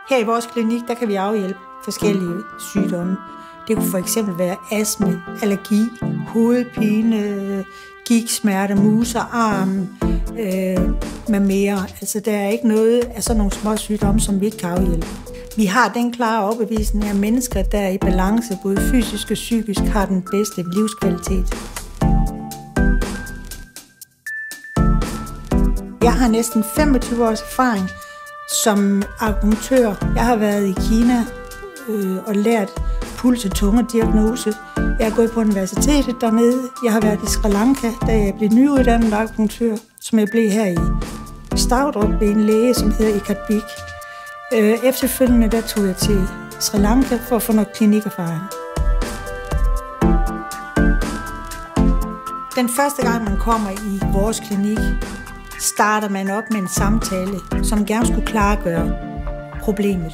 Her i vores klinik, der kan vi afhjælpe forskellige sygdomme. Det kunne for eksempel være astme, allergi, hovedpine, gigtsmerter, musearm med mere. Altså, der er ikke noget af sådan nogle små sygdomme, som vi ikke kan afhjælpe. Vi har den klare overbevisning, at mennesker, der er i balance, både fysisk og psykisk, har den bedste livskvalitet. Jeg har næsten 25 års erfaring som akupunktør. Jeg har været i Kina og lært puls- og tungediagnose. Jeg har gået på universitetet dernede. Jeg har været i Sri Lanka, da jeg blev nyuddannet akupunktør, som jeg blev her i Stavdrup ved en læge, som hedder Ikatbik. Efterfølgende der tog jeg til Sri Lanka for at få noget klinikerfaring. Den første gang, man kommer i vores klinik, starter man op med en samtale, som gerne skulle klargøre problemet.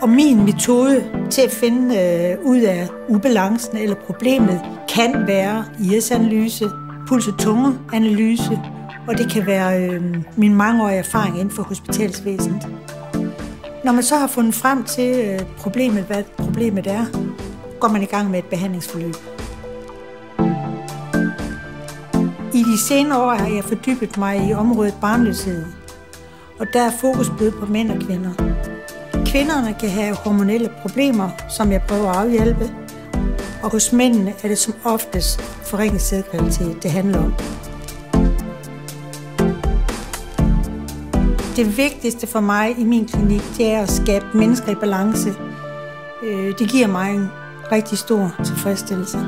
Og min metode til at finde ud af ubalancen eller problemet kan være IS-analyse, puls- og tungeanalyse, og det kan være min mangeårige erfaring inden for hospitalsvæsenet. Når man så har fundet frem til problemet, hvad problemet er, går man i gang med et behandlingsforløb. I de senere år har jeg fordybet mig i området barnløshed, og der er fokus både på mænd og kvinder. Kvinderne kan have hormonelle problemer, som jeg prøver at afhjælpe, og hos mændene er det som oftest forringet sædkvalitet, det handler om. Det vigtigste for mig i min klinik, det er at skabe mennesker i balance. Det giver mig en rigtig stor tilfredsstillelse.